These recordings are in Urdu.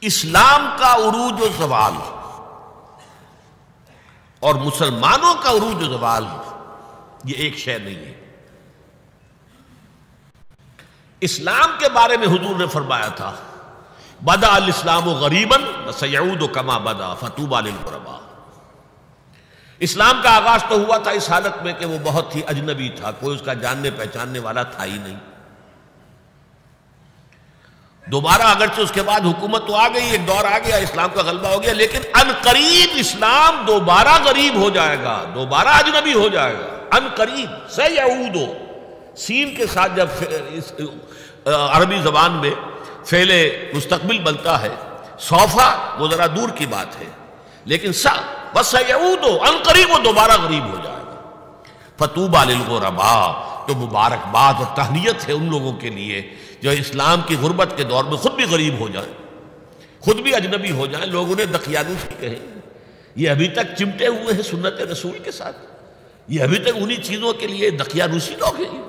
اسلام کا عروج و زوال اور مسلمانوں کا عروج و زوال یہ ایک شے نہیں ہے۔ اسلام کے بارے میں حضور نے فرمایا تھا بدأ الاسلام غریبا وسیعود کما بدأ فطوبی للغرباء۔ اسلام کا آغاز تو ہوا تھا اس حالت میں کہ وہ بہت ہی اجنبی تھا، کوئی اس کا جاننے پہچاننے والا تھا ہی نہیں۔ دوبارہ اگرچہ اس کے بعد حکومت تو آ گئی، ایک دور آ گیا، اسلام کا غلبہ ہو گیا، لیکن ان قریب اسلام دوبارہ غریب ہو جائے گا، دوبارہ اجنبی ہو جائے گا، ان قریب۔ سیعود سین کے ساتھ جب عربی زبان میں فعل مستقبل بنتا ہے، سوفا وہ ذرا دور کی بات ہے، لیکن وسیعود ان قریب وہ دوبارہ غریب ہو جائے گا۔ فطوبی للغرباء، تو مبارکباد اور تہنیت ہے ان لوگوں کے لیے جو اسلام کی غربت کے دور میں خود بھی غریب ہو جائیں، خود بھی اجنبی ہو جائیں۔ لوگ انہیں دقیانوسی کہیں، یہ ابھی تک چمٹے ہوئے ہیں سنت رسول کے ساتھ، یہ ابھی تک انہی چیزوں کے لیے دقیانوسی لوگ ہیں،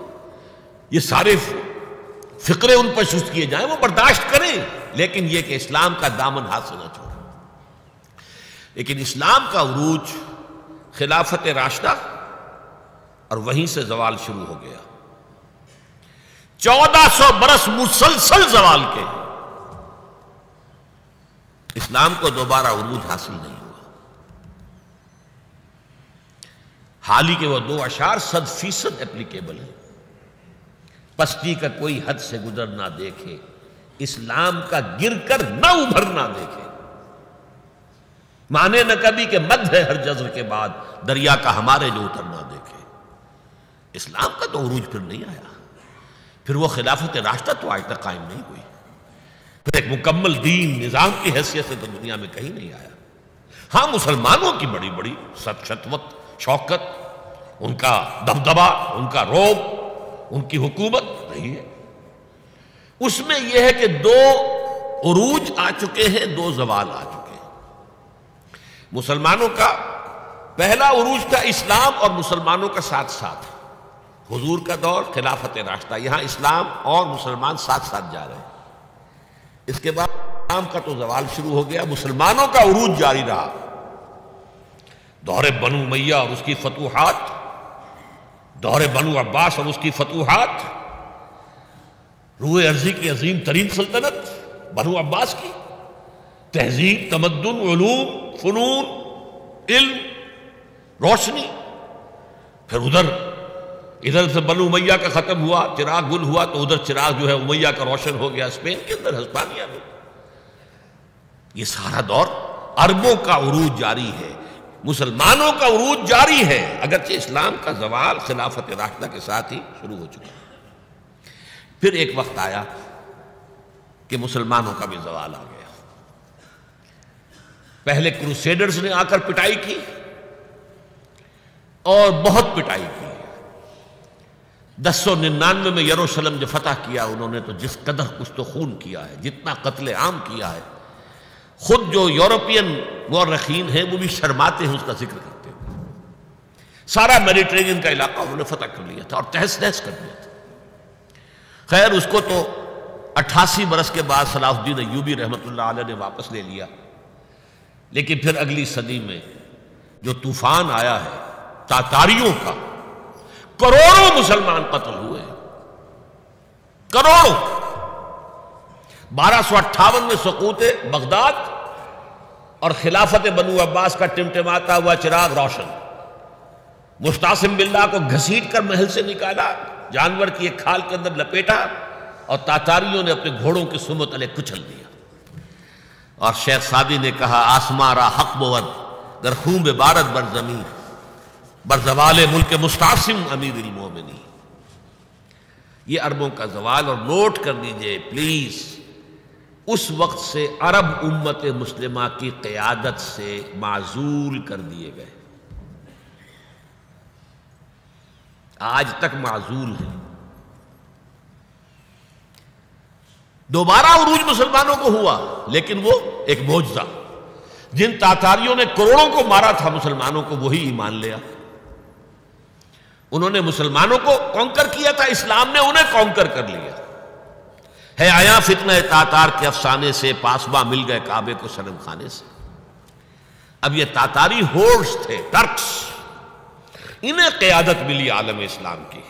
یہ سارے فقرے ان پر شست کیے جائیں، وہ برداشت کریں، لیکن یہ کہ اسلام کا دامن ہاتھ سے نہ چھوڑیں۔ لیکن اسلام کا عروج خلافت راشدہ اور وہیں سے زوال شروع ہو گیا۔ 1400 برس مسلسل زوال کے، اسلام کو دوبارہ عروج حاصل نہیں ہوا۔ حال ہی کے وہ 2 اشعار 100% اپلیکیبل ہیں۔ پستی کا کوئی حد سے گزر نہ دیکھے، اسلام کا گر کر نہ ابھر نہ دیکھے، مانے نہ کبھی کہ مد ہے ہر جزر کے بعد، دریا کا ہمارے جو اتر نہ دیکھے۔ اسلام کا تو عروج پھر نہیں آیا، پھر وہ خلافت راشدہ تو آج تک قائم نہیں ہوئی، پھر ایک مکمل دین نظام کی حیثیت سے تو دنیا میں کہیں نہیں آیا۔ ہاں مسلمانوں کی بڑی بڑی شتوت شوکت، ان کا دبدبہ، ان کا رعب، ان کی حکومت رہی ہے۔ اس میں یہ ہے کہ 2 عروج آ چکے ہیں، 2 زوال آ چکے ہیں۔ مسلمانوں کا پہلا عروج تھا اسلام اور مسلمانوں کا ساتھ ساتھ، حضور کا دور، خلافت راشدہ، یہاں اسلام اور مسلمان ساتھ ساتھ جا رہے ہیں۔ اس کے بعد اسلام کا تو زوال شروع ہو گیا، مسلمانوں کا عروج جاری رہا۔ دور بنو امیہ اور اس کی فتوحات، دور بنو عباس اور اس کی فتوحات، روئے ارضی کی عظیم ترین سلطنت بنو عباس کی، تہذیب، تمدن، علوم، فنون، علم، روشنی، پھر ادھر سے بنو امیہ کا ختم ہوا، چراغ گل ہوا، تو ادھر چراغ جو ہے امیہ کا روشن ہو گیا اسپین کے اندر، ہسپانیہ میں۔ یہ سارا دور عربوں کا عروج جاری ہے، مسلمانوں کا عروج جاری ہے، اگرچہ اسلام کا زوال خلافت راشدہ کے ساتھ ہی شروع ہو چکا ہے۔ پھر ایک وقت آیا کہ مسلمانوں کا بھی زوال آ گیا۔ پہلے کروسیڈرز نے آ کر پٹائی کی اور بہت پٹائی کی۔ 1099 میں یروشلم جو فتح کیا انہوں نے، تو جس قدر کچھ تو خون کیا ہے، جتنا قتل عام کیا ہے، خود جو یورپین مورخین ہیں وہ بھی شرماتے ہیں اس کا ذکر کرتے ہیں۔ سارا میڈیٹرینین کا علاقہ انہوں نے فتح کر لیا تھا اور تہس نہس کر دیا تھا۔ خیر اس کو تو 88 برس کے بعد صلاح الدین ایوبی رحمۃ اللہ علیہ نے واپس لے لیا، لیکن پھر اگلی صدی میں جو طوفان آیا ہے تاتاریوں کا، کروڑوں مسلمان قتل ہوئے، کروڑوں۔ 1258 میں سقوط بغداد اور خلافت بنو عباس کا ٹمٹماتا ہوا چراغ روشن، مستعصم باللہ کو گھسیٹ کر محل سے نکالا، جانور کی ایک کھال کے اندر لپیٹا، اور تاتاریوں نے اپنے گھوڑوں کی سمت علیہ کچل دیا۔ اور شیخ سعدی نے کہا آسماں را حق بود در خون بارد بر زمین، بر زوال ملک مستعصم امیر المومنین۔ یہ عربوں کا زوال، اور نوٹ کر لیجئے پلیز، اس وقت سے عرب امت مسلمہ کی قیادت سے معزول کر دیے گئے، آج تک معزول ہیں۔ دوبارہ عروج مسلمانوں کو ہوا، لیکن وہ ایک معجزہ، جن تاتاریوں نے کروڑوں کو مارا تھا مسلمانوں کو، وہی ایمان لیا۔ انہوں نے مسلمانوں کو کانکر کیا تھا، اسلام نے انہیں کانکر کر لیا۔ ہے آیا فتنہ تاتار کے افسانے سے، پاسباں مل گئے کعبے کو صنم خانے سے۔ اب یہ تاتاری ہورس تھے، ٹرکس، انہیں قیادت ملی عالم اسلام کی۔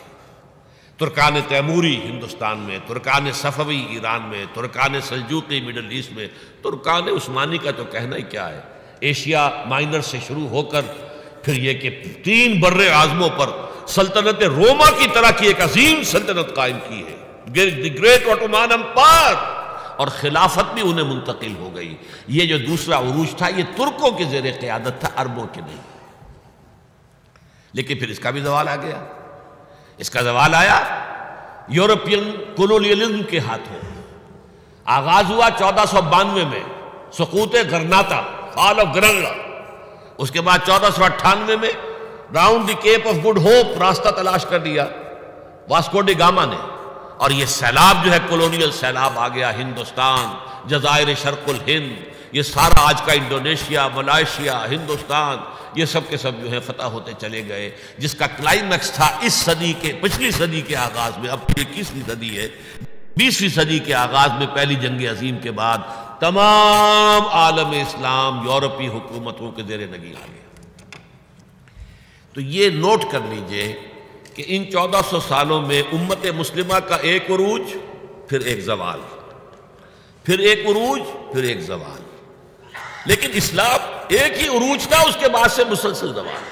ترکان تیموری ہندوستان میں، ترکان صفوی ایران میں، ترکان سلجوقی مڈل ایسٹ میں، ترکان عثمانی کا تو کہنا ہی کیا ہے، ایشیا مائنر سے شروع ہو کر پھر یہ کہ 3 بر اعظموں پر سلطنت روما کی طرح کی ایک عظیم سلطنت قائم کی ہے، دی گریٹ آٹومان امپائر، اور خلافت بھی انہیں منتقل ہو گئی۔ یہ جو دوسرا عروج تھا یہ ترکوں کے زیر قیادت تھا، عربوں کے نہیں۔ لیکن پھر اس کا بھی زوال آ گیا۔ اس کا زوال آیا یورپین کولونیلزم کے ہاتھوں۔ آغاز ہوا 1492 میں، سقوط غرناطہ، فال آف گرناڈا۔ اس کے بعد 1498 میں round the Cape of Good Hope, راستہ تلاش کر لیا واسکو ڈی گاما نے، اور یہ سیلاب جو ہے کولونیل سیلاب آ گیا، ہندوستان، جزائر شرق الہند، یہ سارا آج کا انڈونیشیا، ملائیشیا، ہندوستان، یہ سب کے سب جو ہے فتح ہوتے چلے گئے، جس کا کلائمیکس تھا اس صدی کے، پچھلی صدی کے آغاز میں۔ اب 21ویں صدی ہے، 20ویں صدی کے آغاز میں پہلی جنگ عظیم کے بعد تمام عالم اسلام یورپی حکومتوں کے زیر نگین آ گیا۔ تو یہ نوٹ کر لیجئے کہ ان 1400 سالوں میں امت مسلمہ کا ایک عروج، پھر ایک زوال، پھر ایک عروج، پھر ایک زوال۔ لیکن اسلام ایک ہی عروج تھا، اس کے بعد سے مسلسل زوال۔